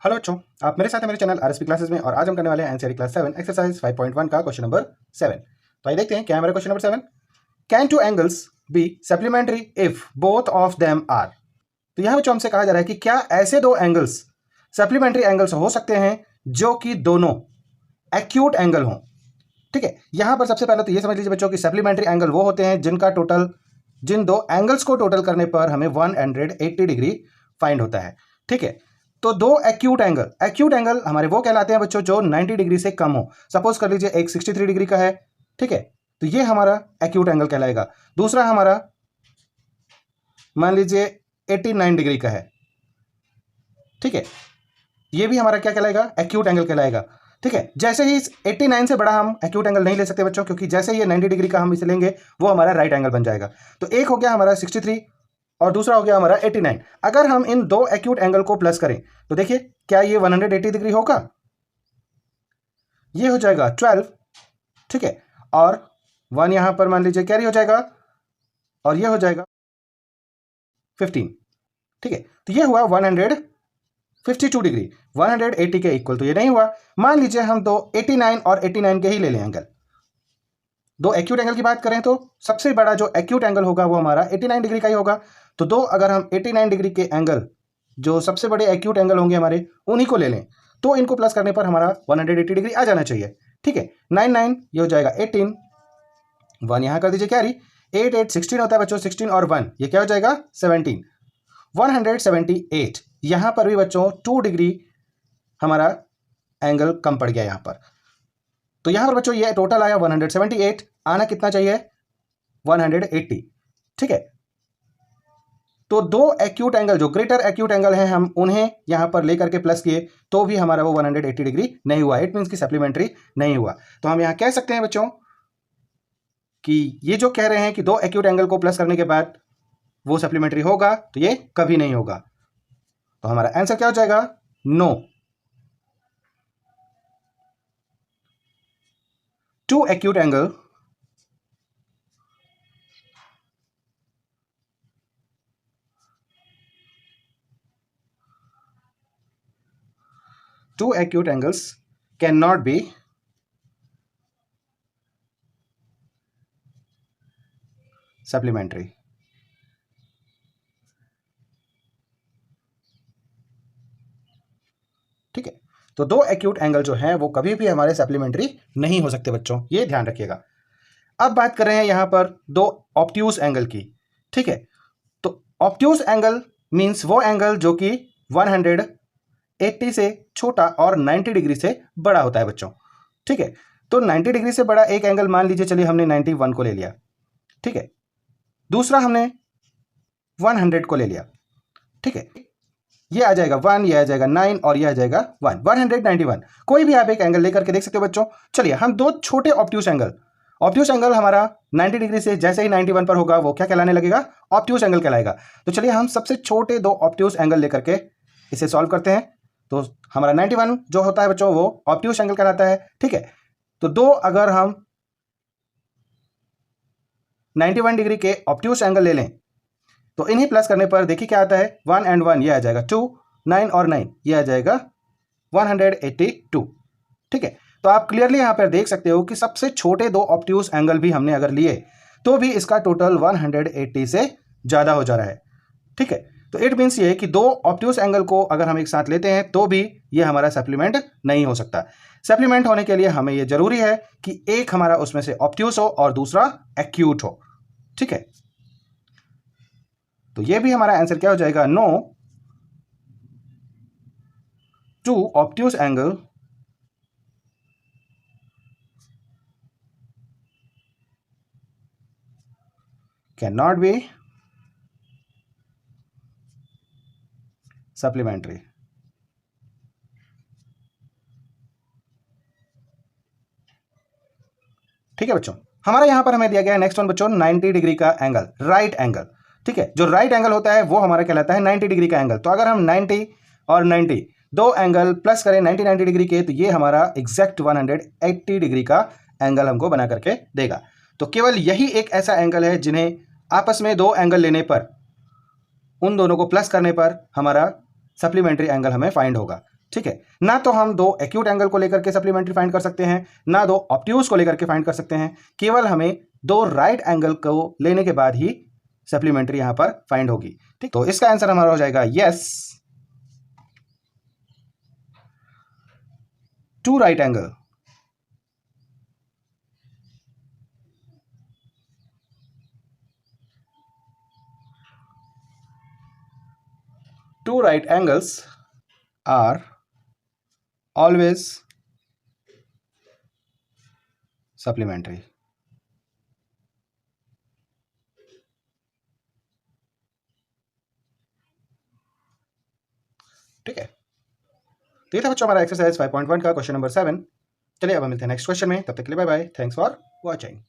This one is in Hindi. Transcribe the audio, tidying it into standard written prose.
हेलो बच्चों, आप मेरे साथ हैं मेरे चैनल आरएसपी क्लासेस में और आज हम करने वाले हैं एनसीईआरटी क्लास 7 एक्सरसाइज 5.1 का क्वेश्चन नंबर 7। तो आइए देखते हैं क्या है हमारा question number 7। Can two angles be supplementary if both of them are. तो यहाँ बच्चों हमसे कहा जा रहा है कि क्या ऐसे दो एंगल्स सप्लीमेंट्री एंगल्स हो सकते हैं जो कि दोनों एक्यूट एंगल हों। ठीक है, यहाँ पर सबसे पहले तो ये समझ लीजिए बच्चों कि सप्लीमेंट्री एंगल वो होते हैं जिन दो एंगल्स को टोटल करने पर हमें 180 डिग्री फाइंड होता है। ठीक है, तो दो एक्यूट एंगल हमारे वो कहलाते हैं बच्चों जो 90 डिग्री से कम हो। सपोज कर लीजिए एक 63 डिग्री का है, ठीक है, तो ये हमारा एक्यूट एंगल कहलाएगा। दूसरा हमारा मान लीजिए 89 डिग्री का है, ठीक है, ये भी हमारा क्या कहलाएगा, एक्यूट एंगल कहलाएगा। ठीक है, जैसे ही 89 से बड़ा हम एक्यूट एंगल नहीं ले सकते बच्चों, क्योंकि जैसे ही ये 90 डिग्री का हम इसे लेंगे वो हमारा राइट एंगल बन जाएगा। तो एक हो गया हमारा 63 और दूसरा हो गया हमारा 89। अगर हम इन दो एक्यूट एंगल को प्लस करें तो देखिए क्या ये 180 डिग्री होगा, ये हो जाएगा 12, ठीक है, और 1 यहां पर मान लीजिए कैरी हो जाएगा और ये हो जाएगा 15। ठीक है, तो ये हुआ 152 डिग्री। 180 के इक्वल तो ये नहीं हुआ। मान लीजिए हम दो 89 और 89 के ही ले लें एंगल। दो एक्यूट एंगल की बात करें तो सबसे बड़ा जो एक्यूट एंगल होगा वो हमारा 89 डिग्री का ही होगा। तो दो अगर हम 89 डिग्री के एंगल जो सबसे बड़े एक्यूट एंगल होंगे हमारे उन्हीं को ले लें तो इनको प्लस करने पर हमारा 180 डिग्री आ जाना चाहिए। ठीक है, 9 ये हो जाएगा 18, 1 यहां कर दीजिए कैरी, 8 16 होता है बच्चों, 16 और 1 ये क्या हो जाएगा 17, 178। यहां पर भी बच्चों 2 डिग्री हमारा एंगल कम पड़ गया यहां पर। तो यहां पर बच्चों ये टोटल आया 178, आना कितना चाहिए 180। ठीक है, तो दो एक्यूट एंगल जो ग्रेटर एक्यूट एंगल हैं हम उन्हें यहां पर लेकर के प्लस किए तो भी हमारा वो 180 डिग्री नहीं हुआ। इट मींस कि सप्लीमेंट्री नहीं हुआ। तो हम यहां कह सकते हैं बच्चों कि ये जो कह रहे हैं कि दो एक्यूट एंगल को प्लस करने के बाद वो सप्लीमेंट्री होगा तो ये कभी नहीं होगा। तो हमारा आंसर क्या हो जाएगा, no. Two acute angle two acute angles cannot be supplementary। ठीक है, तो दो एक्यूट एंगल जो हैं वो कभी भी हमारे सप्लीमेंट्री नहीं हो सकते बच्चों, ये ध्यान रखिएगा। अब बात कर रहे हैं यहां पर दो ऑब्ट्यूज एंगल की। ठीक है, तो ऑब्ट्यूज एंगल मींस वो एंगल जो कि 180 से छोटा और 90 डिग्री से बड़ा होता है बच्चों। ठीक है, तो 90 डिग्री से बड़ा एक एंगल मान लीजिए, चलिए हमने 91 को ले लिया, ठीक है, दूसरा हमने 100 को ले लिया। ठीक है, ये आ जाएगा 1, ये आ जाएगा 9 और ये आ जाएगा 1, 191। कोई भी आप एक एंगल लेकर के देख सकते हो बच्चों। चलिए हम दो छोटे ऑब्ट्यूज एंगल हमारा 90 डिग्री से जैसे ही 91 पर होगा वो क्या कहलाने लगेगा, ऑब्ट्यूज एंगल कहलाएगा। तो चलिए हम सबसे छोटे दो ऑब्ट्यूज एंगल लेकर के इसे सॉल्व करते हैं। तो हमारा 91 जो होता है बच्चों वो ऑब्ट्यूज एंगल कहलाता है। ठीक है, तो दो अगर हम 91 डिग्री के ऑब्ट्यूज एंगल ले लें तो इन्हीं प्लस करने पर देखिए क्या आता है, 1 and 1 ये आ जाएगा 2, 9 और 9 ये आ जाएगा 182। ठीक है, तो आप क्लियरली यहां पर देख सकते हो कि सबसे छोटे दो ऑब्ट्यूज एंगल भी हमने अगर लिए तो भी इसका टोटल 180 से ज्यादा हो जा रहा है। ठीक है, तो इट मीन्स ये कि दो ऑब्ट्यूज एंगल को अगर हम एक साथ लेते हैं तो भी ये हमारा सप्लीमेंट नहीं हो सकता। सप्लीमेंट होने के लिए हमें यह जरूरी है कि एक हमारा उसमें से ऑब्ट्यूज हो और दूसरा एक्यूट हो। ठीक है, तो ये भी हमारा आंसर क्या हो जाएगा, no. Two obtuse angle can not be supplementary. ठीक है बच्चों, हमारा यहां पर हमें दिया गया है नेक्स्ट वन बच्चों 90 डिग्री का एंगल, राइट एंगल। ठीक है, जो राइट एंगल होता है वो हमारा कहलाता है 90 डिग्री का एंगल। तो अगर हम 90 और 90 दो एंगल प्लस करें 90 डिग्री के तो ये हमारा एग्जैक्ट 180 डिग्री का एंगल हमको बना करके देगा। तो केवल यही एक ऐसा एंगल है जिन्हें आपस में दो एंगल लेने पर उन दोनों को प्लस करने पर हमारा सप्लीमेंट्री एंगल हमें फाइंड होगा। ठीक है, ना तो हम दो एक्यूट एंगल को लेकर के सप्लीमेंट्री फाइंड कर सकते हैं, ना दो ऑब्ट्यूज को लेकर के फाइंड कर सकते हैं, केवल हमें दो राइट एंगल को लेने के बाद ही सप्लीमेंट्री यहां पर फाइंड होगी। ठीक, तो इसका आंसर हमारा हो जाएगा yes, two right angle two right angles are always supplementary। ठीक है, तो ये था बच्चों हमारा एक्सरसाइज 5.1 का क्वेश्चन नंबर 7। चलिए अब हम मिलते हैं नेक्स्ट क्वेश्चन में, तब तक के लिए bye bye, thanks for watching.